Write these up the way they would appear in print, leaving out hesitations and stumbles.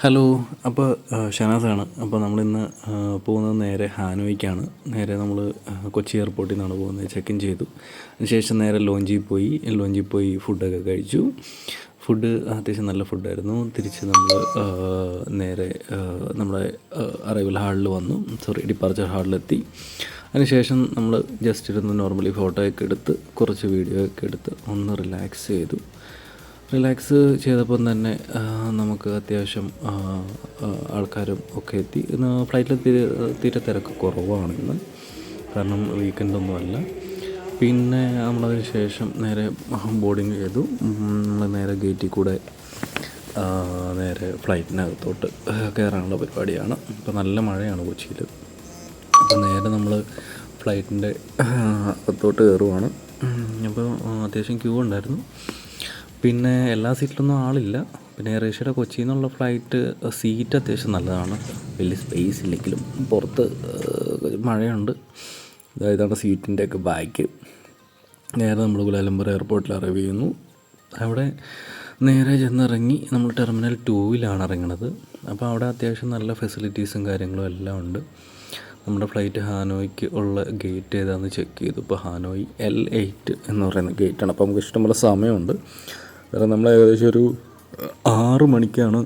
Hello. അപ്പോൾ ഷനാസാണ്. അപ്പോൾ നമ്മളിന്ന് പോകുന്നത് നേരെ ഹാനോയ്ക്കാണ്. നേരെ നമ്മൾ കൊച്ചി എയർപോർട്ടിൽ നിന്നാണ് പോകുന്നത്. ചെക്ക് ഇൻ ചെയ്തു. അതിനുശേഷം നേരെ ലോഞ്ചിൽ പോയി ഫുഡൊക്കെ കഴിച്ചു. ഫുഡ് അത്യാവശ്യം നല്ല ഫുഡായിരുന്നു. തിരിച്ച് നമ്മൾ നേരെ നമ്മുടെ അറൈവൽ ഹാളിൽ വന്നു. ഡിപ്പാർച്ചർ ഹാളിലെത്തി. അതിനുശേഷം നമ്മൾ ജസ്റ്റ് ഇരുന്ന് നോർമലി ഫോട്ടോയൊക്കെ എടുത്ത് കുറച്ച് വീഡിയോ ഒക്കെ എടുത്ത് ഒന്ന് റിലാക്സ് ചെയ്തപ്പം തന്നെ നമുക്ക് അത്യാവശ്യം ആൾക്കാരും ഒക്കെ എത്തി. ഫ്ലൈറ്റിൽ തീരെ തിരക്ക് കുറവാണ് ഇന്ന്, കാരണം വീക്കെൻഡൊന്നും അല്ല. പിന്നെ നമ്മളതിന് ശേഷം നേരെ ബോർഡിങ് ചെയ്തു. നമ്മൾ നേരെ ഗേറ്റിൽ കൂടെ നേരെ ഫ്ലൈറ്റിനകത്തോട്ട് കയറാനുള്ള പരിപാടിയാണ്. ഇപ്പോൾ നല്ല മഴയാണ് കൊച്ചിയിൽ. അപ്പോൾ നേരെ നമ്മൾ ഫ്ലൈറ്റിൻ്റെ അകത്തോട്ട് കയറുവാണ്. അപ്പോൾ അത്യാവശ്യം ക്യൂ ഉണ്ടായിരുന്നു. പിന്നെ എല്ലാ സീറ്റിലൊന്നും ആളില്ല. പിന്നെ എയർ ഏഷ്യയുടെ കൊച്ചിയിൽ നിന്നുള്ള ഫ്ലൈറ്റ് സീറ്റ് അത്യാവശ്യം നല്ലതാണ്, വലിയ സ്പേസ് ഇല്ലെങ്കിലും. പുറത്ത് മഴയുണ്ട്. ഇതാണ് സീറ്റിൻ്റെയൊക്കെ ബാക്ക്. നേരെ നമ്മൾ കുലാലംപൂർ എയർപോർട്ടിൽ അറൈവ് ചെയ്യുന്നു. അവിടെ നേരെ ചെന്നിറങ്ങി നമ്മൾ ടെർമിനൽ 2-ലാണ് ഇറങ്ങുന്നത്. അപ്പോൾ അവിടെ അത്യാവശ്യം നല്ല ഫെസിലിറ്റീസും കാര്യങ്ങളും എല്ലാം ഉണ്ട്. നമ്മുടെ ഫ്ലൈറ്റ് ഹാനോയ്ക്ക് ഉള്ള ഗേറ്റ് ഏതാണെന്ന് ചെക്ക് ചെയ്തു. ഇപ്പോൾ ഹാനോയ് L8 എന്ന് പറയുന്ന ഗേറ്റാണ്. അപ്പോൾ നമുക്ക് ഇഷ്ടംപോലെ സമയമുണ്ട്. കാരണം നമ്മൾ ഏകദേശം ഒരു 6 മണിക്കാണ്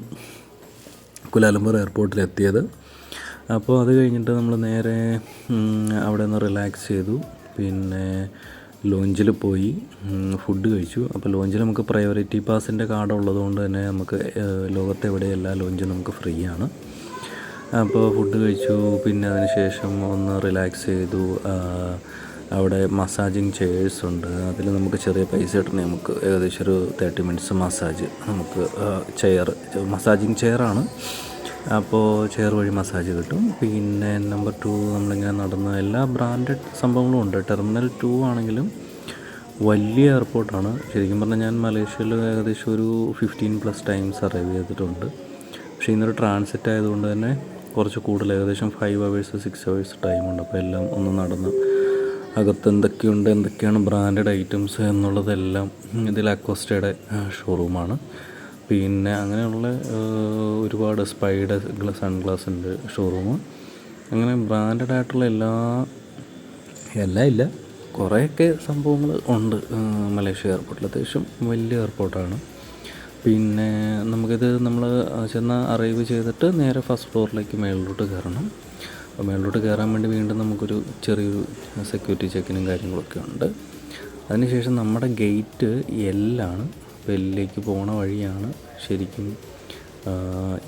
കുലാലംപൂർ എയർപോർട്ടിലെത്തിയത്. അപ്പോൾ അത് കഴിഞ്ഞിട്ട് നമ്മൾ നേരെ അവിടെ നിന്ന് റിലാക്സ് ചെയ്തു. പിന്നെ ലോഞ്ചിൽ പോയി ഫുഡ് കഴിച്ചു. അപ്പോൾ ലോഞ്ചിൽ നമുക്ക് പ്രയോറിറ്റി പാസിൻ്റെ കാർഡ് ഉള്ളതുകൊണ്ട് തന്നെ നമുക്ക് ലോകത്തെവിടെ എല്ലാ ലോഞ്ചും നമുക്ക് ഫ്രീ ആണ്. അപ്പോൾ ഫുഡ് കഴിച്ചു. പിന്നെ അതിന് ശേഷം ഒന്ന് റിലാക്സ് ചെയ്തു. അവിടെ മസാജിങ് ചെയേഴ്സ് ഉണ്ട്. അതിൽ നമുക്ക് ചെറിയ പൈസ കിട്ടണേ നമുക്ക് ഏകദേശം ഒരു 30 മിനിറ്റ്സ് മസാജ് നമുക്ക് മസാജിങ് ചെയറാണ്. അപ്പോൾ ചെയർ വഴി മസാജ് കിട്ടും. പിന്നെ നമ്പർ 2 നമ്മളിങ്ങനെ നടന്ന് എല്ലാ ബ്രാൻഡഡ് സംഭവങ്ങളും ഉണ്ട്. ടെർമിനൽ 2 ആണെങ്കിലും വലിയ എയർപോർട്ടാണ്. ശരിക്കും പറഞ്ഞാൽ ഞാൻ മലേഷ്യയിൽ ഏകദേശം ഒരു 15+ ടൈംസ് അറൈവ് ചെയ്തിട്ടുണ്ട്. പക്ഷേ ഇന്നൊരു ട്രാൻസിറ്റ് ആയതുകൊണ്ട് തന്നെ കുറച്ച് കൂടുതൽ, ഏകദേശം 5 hours 6 hours ടൈമുണ്ട്. അപ്പോൾ എല്ലാം ഒന്ന് നടന്ന് അകത്ത് എന്തൊക്കെയാണ് ബ്രാൻഡഡ് ഐറ്റംസ് എന്നുള്ളതെല്ലാം ഇതിൽ അക്വസ്റ്റയുടെ ഷോറൂമാണ്. പിന്നെ അങ്ങനെയുള്ള ഒരുപാട് സ്പൈഡ് സൺഗ്ലാസിൻ്റെ ഷോറൂം. അങ്ങനെ ബ്രാൻഡഡ് ആയിട്ടുള്ള എല്ലാം ഇല്ല, കുറേയൊക്കെ സംഭവങ്ങൾ ഉണ്ട് മലേഷ്യ എയർപോർട്ടിൽ. അത്യാവശ്യം വലിയ എയർപോർട്ടാണ്. പിന്നെ നമുക്കിത് നമ്മൾ അറൈവ് ചെയ്തിട്ട് നേരെ ഫസ്റ്റ് ഫ്ലോറിലേക്ക് മേളിലോട്ട് കയറണം. അപ്പോൾ മേളിലോട്ട് കയറാൻ വേണ്ടി വീണ്ടും നമുക്കൊരു ചെറിയൊരു സെക്യൂരിറ്റി ചെക്കിനും കാര്യങ്ങളൊക്കെ ഉണ്ട്. അതിനുശേഷം നമ്മുടെ ഗേറ്റ് L-ആണ്. അപ്പോൾ L-ലേക്ക് പോണ വഴിയാണ്. ശരിക്കും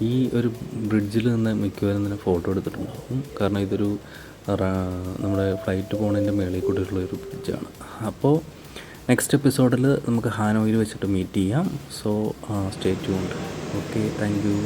ഈ ഒരു ബ്രിഡ്ജിൽ നിന്ന് മിക്കവാറും തന്നെ ഫോട്ടോ എടുത്തിട്ടുണ്ടാകും. കാരണം ഇതൊരു നമ്മുടെ ഫ്ലൈറ്റ് പോകുന്നതിൻ്റെ മേളിൽ കൂടെയുള്ളൊരു ബ്രിഡ്ജാണ്. അപ്പോൾ നെക്സ്റ്റ് എപ്പിസോഡിൽ നമുക്ക് ഹാനോയിൽ വെച്ചിട്ട് മീറ്റ് ചെയ്യാം. So stay tuned. Okay, thank you.